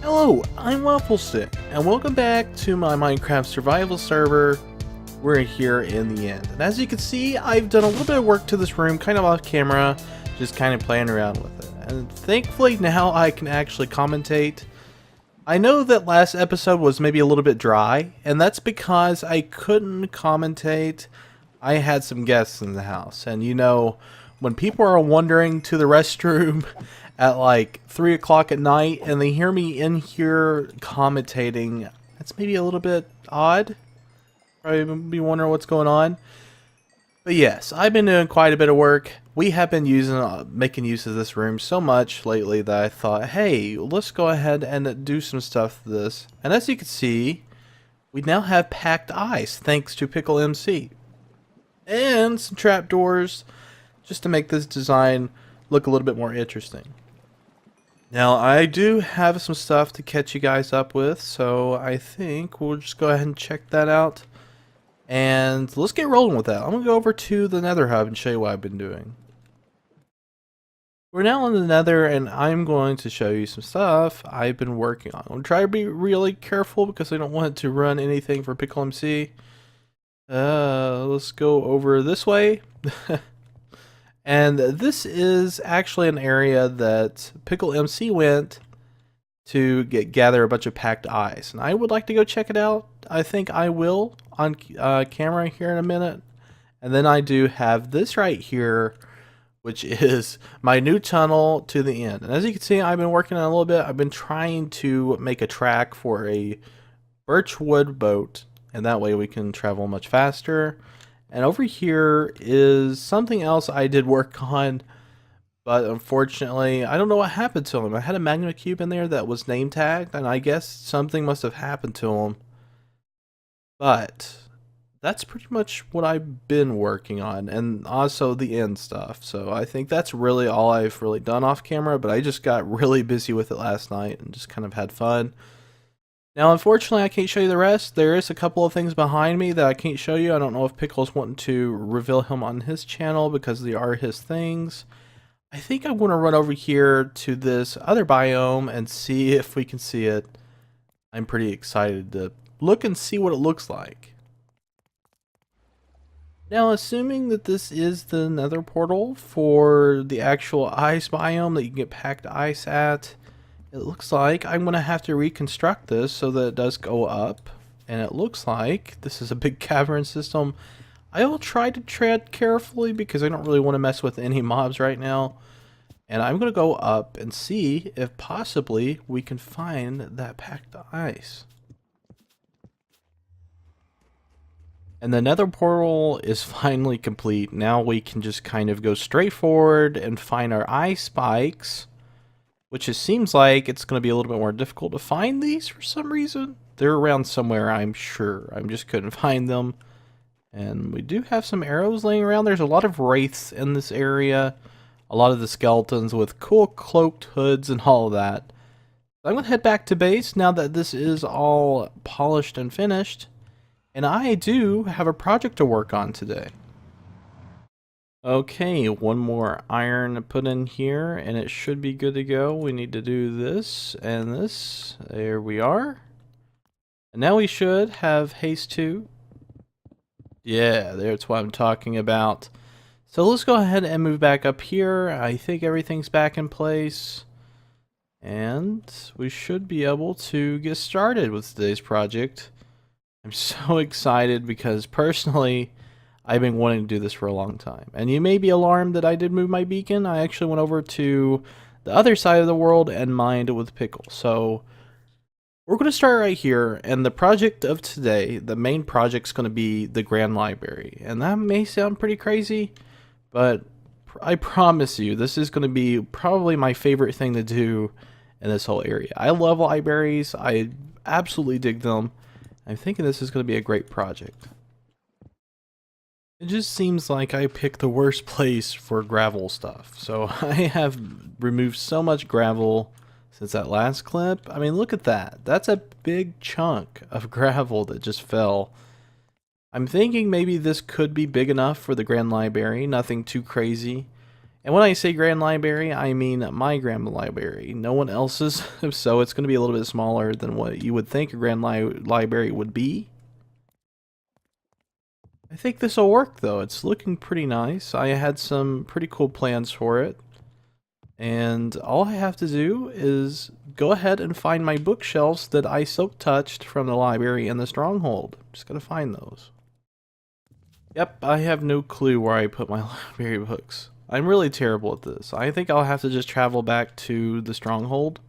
Hello, I'm Wafflestick, and welcome back to my Minecraft survival server. We're here in the end. And as you can see, I've done a little bit of work to this room, kind of off camera, just kind of playing around with it. And thankfully now I can actually commentate. I know that last episode was maybe a little bit dry, and that's because I couldn't commentate. I had some guests in the house, and you know, when people are wandering to the restroom at like 3 o'clock at night and they hear me in here commentating, that's maybe a little bit odd. Probably be wondering what's going on. But yes, I've been doing quite a bit of work. We have been making use of this room so much lately that I thought, hey, let's go ahead and do some stuff to this. And as you can see, we now have packed ice thanks to Pickle MC. And some trapdoors just to make this design look a little bit more interesting. Now, I do have some stuff to catch you guys up with, so I think we'll just go ahead and check that out. And let's get rolling with that. I'm going to go over to the Nether Hub and show you what I've been doing. We're now in the Nether, and I'm going to show you some stuff I've been working on. I'm going to try to be really careful because I don't want it to run anything for Pickle MC. Let's go over this way. And this is actually an area that Pickle MC went to gather a bunch of packed ice. And I would like to go check it out. I think I will on camera here in a minute. And then I do have this right here, which is my new tunnel to the end. And as you can see, I've been working on it a little bit. I've been trying to make a track for a birchwood boat. And that way we can travel much faster. And over here is something else I did work on, but unfortunately, I don't know what happened to him. I had a magma cube in there that was name tagged, and I guess something must have happened to him. But that's pretty much what I've been working on, and also the end stuff. So I think that's really all I've really done off camera, but I just got really busy with it last night and just kind of had fun. Now, unfortunately, I can't show you the rest. There is a couple of things behind me that I can't show you. I don't know if Pickle's wanting to reveal him on his channel because they are his things. I think I want to run over here to this other biome and see if we can see it. I'm pretty excited to look and see what it looks like. Now, assuming that this is the nether portal for the actual ice biome that you can get packed ice at, it looks like I'm going to have to reconstruct this so that it does go up. And it looks like this is a big cavern system. I will try to tread carefully because I don't really want to mess with any mobs right now. And I'm going to go up and see if possibly we can find that packed ice. And the nether portal is finally complete. Now we can just kind of go straight forward and find our ice spikes. Which it seems like it's going to be a little bit more difficult to find these for some reason. They're around somewhere, I'm sure. I just couldn't find them. And we do have some arrows laying around. There's a lot of wraiths in this area. A lot of the skeletons with cool cloaked hoods and all of that. I'm going to head back to base now that this is all polished and finished. And I do have a project to work on today. Okay, one more iron to put in here and it should be good to go. We need to do this and this. There we are. And now we should have haste 2. Yeah, that's what I'm talking about. So let's go ahead and move back up here. I think everything's back in place. And we should be able to get started with today's project. I'm so excited because personally, I've been wanting to do this for a long time. And you may be alarmed that I did move my beacon. I actually went over to the other side of the world and mined with Pickle. So we're going to start right here. And the project of today, the main project is going to be the Grand Library. And that may sound pretty crazy, but I promise you, this is going to be probably my favorite thing to do in this whole area. I love libraries. I absolutely dig them. I'm thinking this is going to be a great project. It just seems like I picked the worst place for gravel stuff. So I have removed so much gravel since that last clip. I mean, look at that. That's a big chunk of gravel that just fell. I'm thinking maybe this could be big enough for the Grand Library. Nothing too crazy. And when I say Grand Library, I mean my Grand Library, no one else's. So it's going to be a little bit smaller than what you would think a Grand Library would be. I think this will work though. It's looking pretty nice. I had some pretty cool plans for it. And all I have to do is go ahead and find my bookshelves that I silk touched from the library in the stronghold. Just gotta find those. Yep, I have no clue where I put my library books. I'm really terrible at this. I think I'll have to just travel back to the stronghold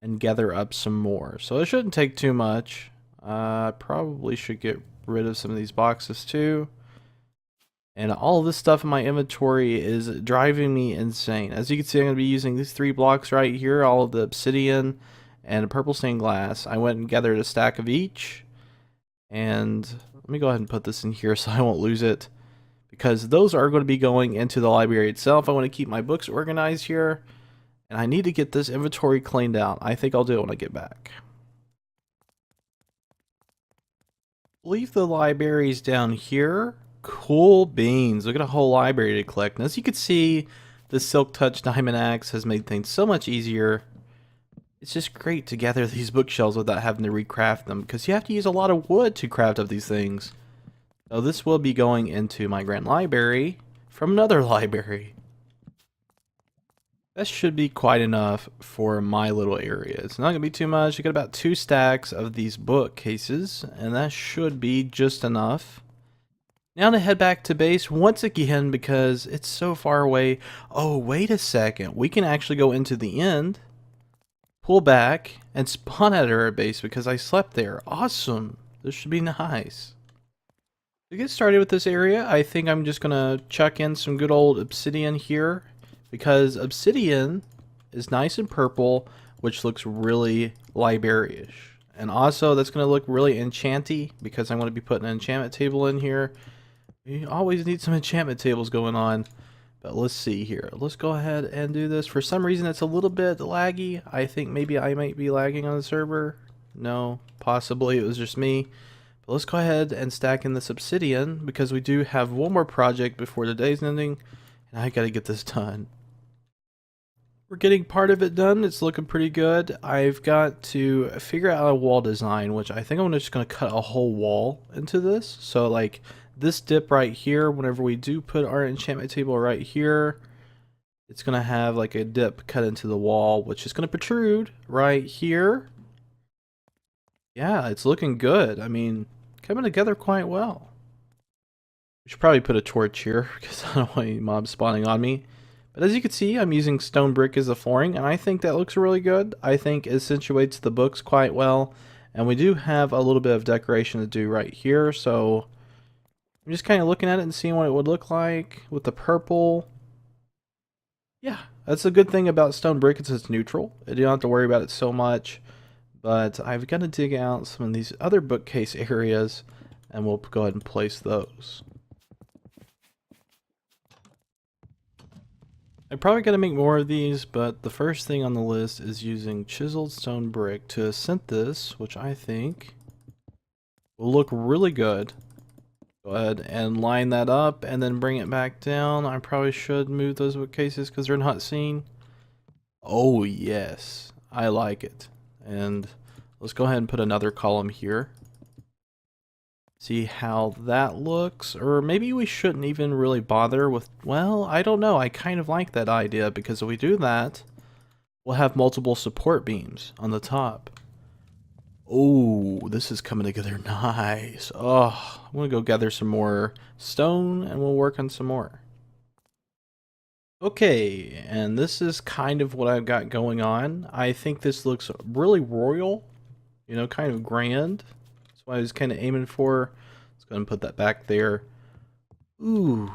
and gather up some more. So it shouldn't take too much. I probably should get rid of some of these boxes too. And all of this stuff in my inventory is driving me insane. As you can see, I'm going to be using these 3 blocks right here, all of the obsidian and purple stained glass. I went and gathered a stack of each. And let me go ahead and put this in here so I won't lose it, because those are going to be going into the library itself. I want to keep my books organized here, and I need to get this inventory cleaned out. I think I'll do it when I get back. Leave the libraries down here. Cool beans. Look at a whole library to collect. And as you can see, the Silk Touch Diamond Axe has made things so much easier. It's just great to gather these bookshelves without having to recraft them, because you have to use a lot of wood to craft up these things. So this will be going into my Grand Library from another library. That should be quite enough for my little area. It's not going to be too much. You got about 2 stacks of these bookcases, and that should be just enough. Now to head back to base once again because it's so far away. Oh, wait a second. We can actually go into the end, pull back, and spawn at our base because I slept there. Awesome. This should be nice. To get started with this area, I think I'm just going to chuck in some good old obsidian here, because obsidian is nice and purple, which looks really library-ish. And also that's going to look really enchanty because I'm going to be putting an enchantment table in here. You always need some enchantment tables going on. But let's see here. Let's go ahead and do this. For some reason it's a little bit laggy. I think maybe I might be lagging on the server. No, possibly it was just me. But let's go ahead and stack in this obsidian because we do have one more project before the day's ending. And I gotta get this done. We're getting part of it done. It's looking pretty good. I've got to figure out a wall design, which I think I'm just going to cut a whole wall into this. So like this dip right here, whenever we do put our enchantment table right here, it's going to have like a dip cut into the wall, which is going to protrude right here. Yeah, it's looking good. I mean, coming together quite well. We should probably put a torch here because I don't want any mobs spawning on me. But as you can see, I'm using stone brick as the flooring, and I think that looks really good. I think it accentuates the books quite well. And we do have a little bit of decoration to do right here, so I'm just kind of looking at it and seeing what it would look like with the purple. Yeah, that's a good thing about stone brick, it's neutral. You don't have to worry about it so much. But I've got to dig out some of these other bookcase areas, and we'll go ahead and place those. I'm probably going to make more of these, but the first thing on the list is using chiseled stone brick to accent this, which I think will look really good. Go ahead and line that up and then bring it back down. I probably should move those bookcases because they're not seen. Oh yes, I like it. And let's go ahead and put another column here. See how that looks, or maybe we shouldn't even really bother with, well, I don't know, I kind of like that idea because if we do that, we'll have multiple support beams on the top. Oh, this is coming together nice. Oh, I'm gonna go gather some more stone and we'll work on some more. Okay, and this is kind of what I've got going on. I think this looks really royal, you know, kind of grand. That's what I was kind of aiming for. Let's go ahead and put that back there. Ooh,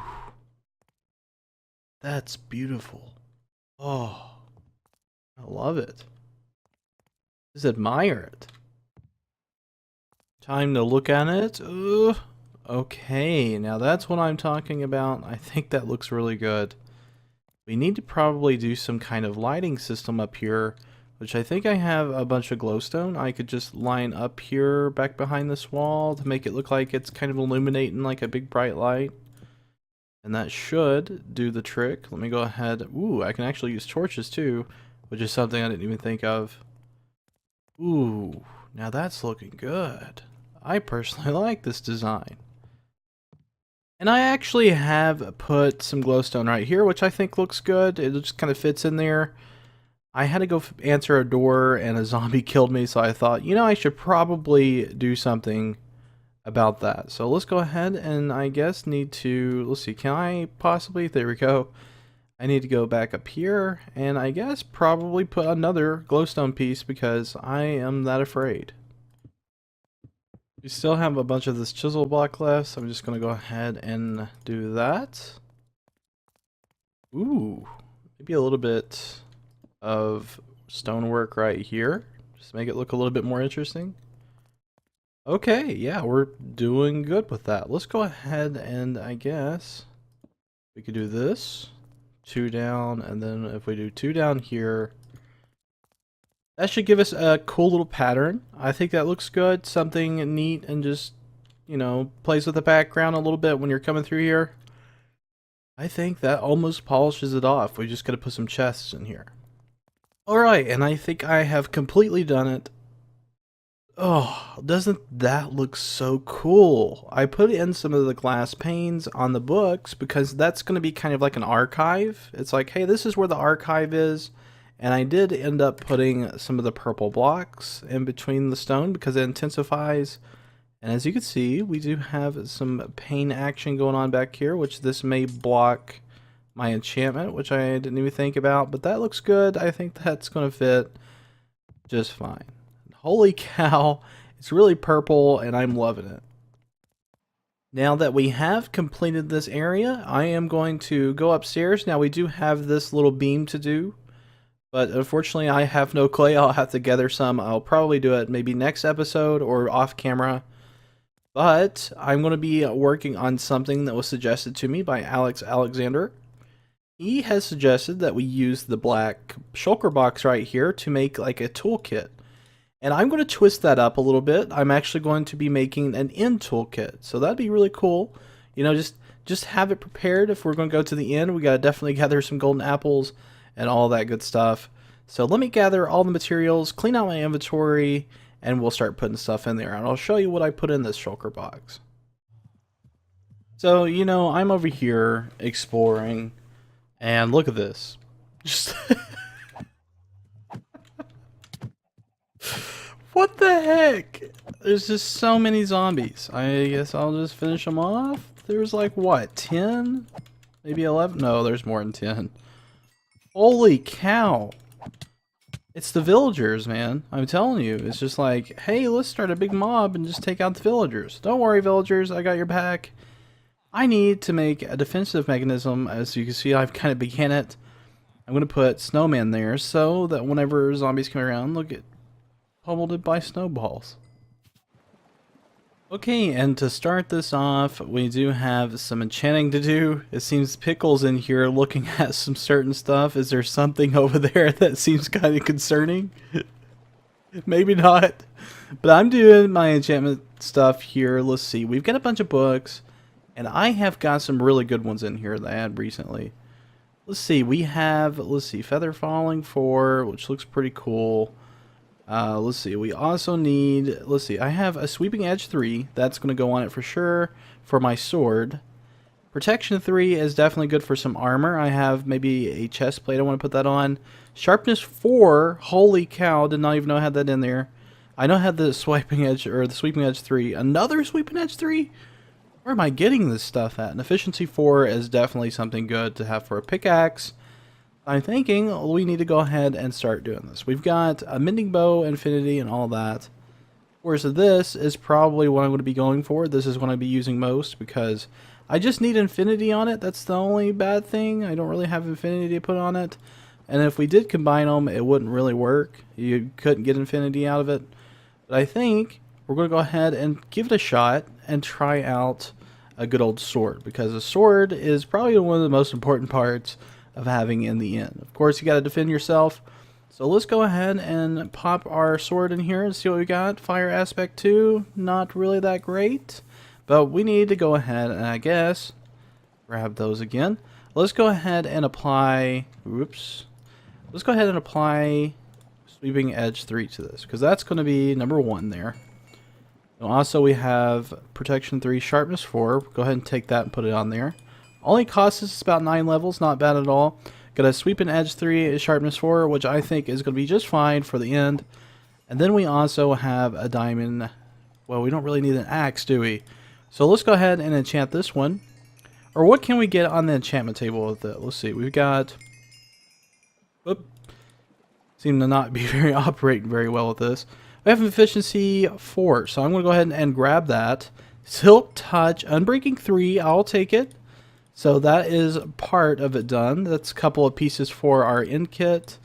that's beautiful. Oh, I love it. Just admire it. Time to look at it. Ooh. Okay, now that's what I'm talking about. I think that looks really good. We need to probably do some kind of lighting system up here, which I think I have a bunch of glowstone. I could just line up here back behind this wall to make it look like it's kind of illuminating like a big bright light. And that should do the trick. Let me go ahead. Ooh, I can actually use torches too, which is something I didn't even think of. Ooh, now that's looking good. I personally like this design. And I actually have put some glowstone right here, which I think looks good. It just kind of fits in there. I had to go answer a door and a zombie killed me, so I thought, you know, I should probably do something about that. So let's go ahead and I guess need to, let's see, can I possibly, there we go. I need to go back up here and I guess probably put another glowstone piece because I am that afraid. We still have a bunch of this chisel block left, so I'm just going to go ahead and do that. Ooh, maybe a little bit of stonework right here. Just make it look a little bit more interesting. Okay, yeah, we're doing good with that. Let's go ahead and I guess we could do this. 2 down, and then if we do 2 down here, that should give us a cool little pattern. I think that looks good. Something neat and just, you know, plays with the background a little bit when you're coming through here. I think that almost polishes it off. We just gotta put some chests in here. Alright, and I think I have completely done it. Oh, doesn't that look so cool? I put in some of the glass panes on the books because that's going to be kind of like an archive. It's like, hey, this is where the archive is. And I did end up putting some of the purple blocks in between the stone because it intensifies. And as you can see, we do have some pane action going on back here, which this may block my enchantment, which I didn't even think about. But that looks good. I think that's going to fit just fine. Holy cow, it's really purple and I'm loving it. Now that we have completed this area, I am going to go upstairs. Now we do have this little beam to do, but unfortunately I have no clay. I'll have to gather some. I'll probably do it maybe next episode or off camera. But I'm going to be working on something that was suggested to me by Alex Alexander. He has suggested that we use the black shulker box right here to make like a toolkit. And I'm going to twist that up a little bit. I'm actually going to be making an end toolkit. So that'd be really cool. You know, just have it prepared. If we're going to go to the end, we got to definitely gather some golden apples and all that good stuff. So let me gather all the materials, clean out my inventory, and we'll start putting stuff in there. And I'll show you what I put in this shulker box. So, you know, I'm over here exploring, and look at this. Just... What the heck? There's just so many zombies. I guess I'll just finish them off. There's like, what, 10? Maybe 11? No, there's more than 10. Holy cow. It's the villagers, man. I'm telling you. It's just like, hey, let's start a big mob and just take out the villagers. Don't worry, villagers. I got your back. I need to make a defensive mechanism. As you can see, I've kind of began it. I'm going to put snowman there so that whenever zombies come around, they'll get pummeled it by snowballs. Okay, and to start this off, we do have some enchanting to do. It seems Pickle's in here looking at some certain stuff. Is there something over there that seems kind of concerning? Maybe not. But I'm doing my enchantment stuff here. Let's see. We've got a bunch of books, and I have got some really good ones in here that I had recently. Let's see. We have, let's see, Feather Falling 4, which looks pretty cool. Let's see, we also need, let's see, I have a Sweeping Edge 3, that's going to go on it for sure, for my sword. Protection 3 is definitely good for some armor. I have maybe a chest plate I want to put that on. Sharpness 4, holy cow, did not even know I had that in there. I know I had the Sweeping Edge, or the Sweeping Edge 3. Another Sweeping Edge 3? Where am I getting this stuff at? And Efficiency 4 is definitely something good to have for a pickaxe. I'm thinking we need to go ahead and start doing this. We've got a mending bow, infinity, and all that. Whereas this is probably what I'm going to be going for. This is what I'll be using most because I just need infinity on it. That's the only bad thing. I don't really have infinity to put on it. And if we did combine them, it wouldn't really work. You couldn't get infinity out of it. But I think we're going to go ahead and give it a shot and try out a good old sword. Because a sword is probably one of the most important parts of having in the end. Of course, you got to defend yourself. So let's go ahead and pop our sword in here and see what we got. Fire aspect 2, not really that great. But we need to go ahead and I guess Grab those again. Let's go ahead and apply, whoops. Let's go ahead and apply Sweeping Edge 3 to this, because that's going to be number 1 there. And also we have Protection 3, Sharpness 4. Go ahead and take that and put it on there. Only costs us about 9 levels, not bad at all. Got a Sweeping Edge 3, Sharpness 4, which I think is going to be just fine for the end. And then we also have a diamond. Well, we don't really need an axe, do we? So let's go ahead and enchant this one. Or what can we get on the enchantment table with it? Let's see. We've got... Whoop. Seem to not be operating very well with this. We have efficiency 4. So I'm going to go ahead and grab that. Silk Touch, Unbreaking 3. I'll take it. So that is part of it done. That's a couple of pieces for our end kit.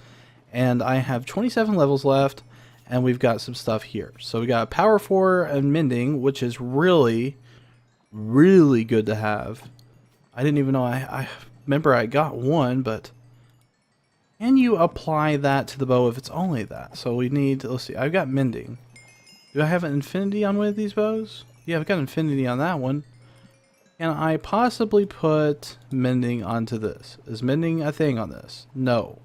And I have 27 levels left. And we've got some stuff here. So we got Power 4 and Mending, which is really, really good to have. I didn't even know I remember I got one, but can you apply that to the bow if it's only that? So we need, let's see, I've got Mending. Do I have an Infinity on one of these bows? Yeah, I've got Infinity on that one. Can I possibly put Mending onto this? Is Mending a thing on this? No.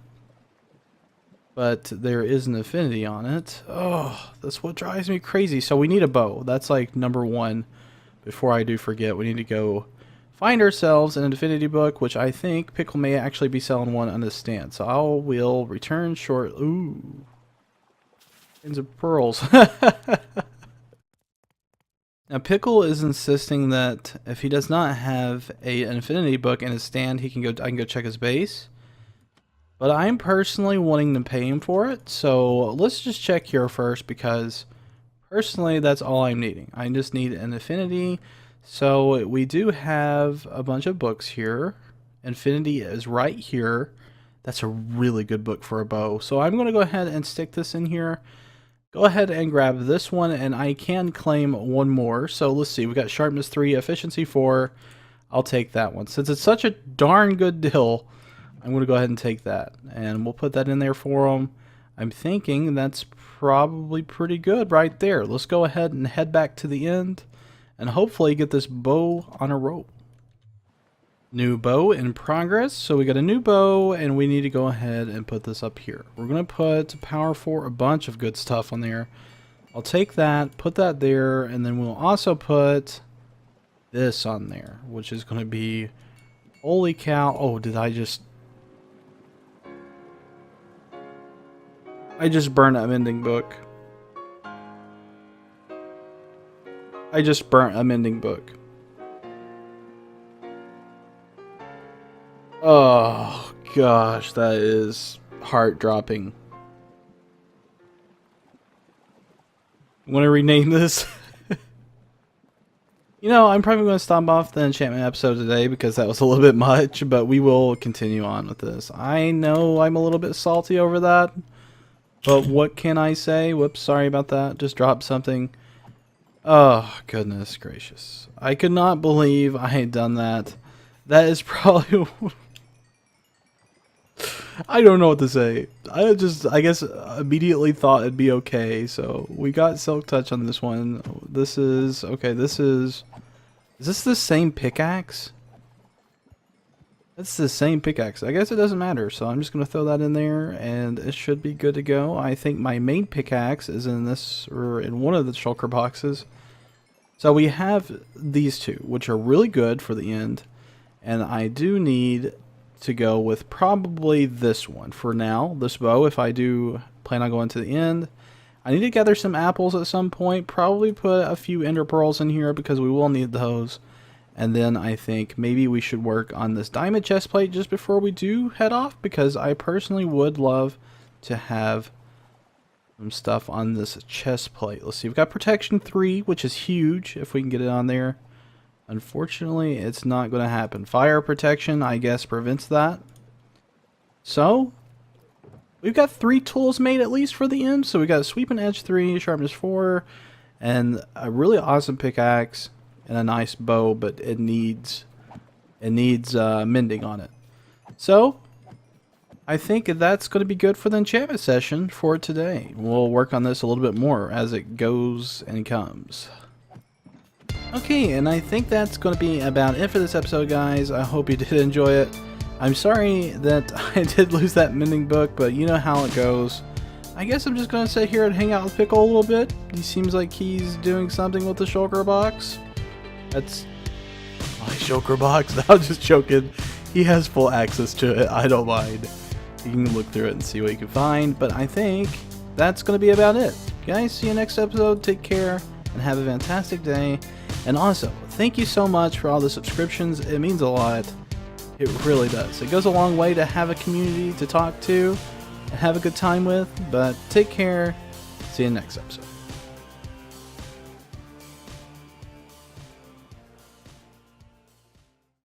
But there is an Infinity on it. Oh, that's what drives me crazy. So we need a bow. That's like number 1. Before I do forget, we need to go find ourselves an Infinity book, which I think Pickle may actually be selling one on this stand. So I will return short. Ooh. Pins of pearls. Now Pickle is insisting that if he does not have an Infinity book in his stand, I can go check his base. But I'm personally wanting to pay him for it. So let's just check here first, because personally that's all I'm needing. I just need an Infinity. So we do have a bunch of books here. Infinity is right here. That's a really good book for a bow. So I'm going to go ahead and stick this in here. Go ahead and grab this one, and I can claim one more. So let's see. We got Sharpness 3, Efficiency 4. I'll take that one. Since it's such a darn good deal, I'm going to go ahead and take that. And we'll put that in there for them. I'm thinking that's probably pretty good right there. Let's go ahead and head back to the end and hopefully get this bow on a rope. New bow in progress. So we got a new bow, and we need to go ahead and put this up here. We're going to put Power 4, a bunch of good stuff on there. I'll take that, put that there, and then we'll also put this on there, which is going to be, holy cow. Oh, did I just burned a mending book. I just burnt a mending book. Oh gosh, that is heart-dropping. Want to rename this? You know, I'm probably going to stop off the enchantment episode today because that was a little bit much, but we will continue on with this. I know I'm a little bit salty over that, but what can I say? Whoops, sorry about that. Just dropped something. Oh, goodness gracious. I could not believe I had done that. That is probably... I don't know what to say. I guess immediately thought it'd be okay. So we got Silk Touch on this one. This is, okay, is this the same pickaxe? It's the same pickaxe. I guess it doesn't matter. So I'm just going to throw that in there and it should be good to go. I think my main pickaxe is in this, or in one of the shulker boxes. So we have these two, which are really good for the end. And I do need to go with probably this one for now, this bow, if I do plan on going to the end. I need to gather some apples at some point, probably put a few ender pearls in here because we will need those. And then I think maybe we should work on this diamond chest plate just before we do head off, because I personally would love to have some stuff on this chest plate. Let's see, we've got protection 3, which is huge if we can get it on there. Unfortunately, it's not going to happen. Fire protection, I guess, prevents that. So, we've got 3 tools made at least for the end. So we got Sweeping Edge 3, Sharpness 4, and a really awesome pickaxe and a nice bow, but it needs mending on it. So, I think that's going to be good for the enchantment session for today. We'll work on this a little bit more as it goes and comes. Okay, and I think that's going to be about it for this episode, guys. I hope you did enjoy it. I'm sorry that I did lose that mending book, but you know how it goes. I guess I'm just going to sit here and hang out with Pickle a little bit. He seems like he's doing something with the shulker box. That's my shulker box. I'm just joking. He has full access to it. I don't mind. You can look through it and see what you can find. But I think that's going to be about it. Guys, see you next episode. Take care and have a fantastic day. And also, thank you so much for all the subscriptions. It means a lot. It really does. It goes a long way to have a community to talk to and have a good time with. But take care. See you next episode.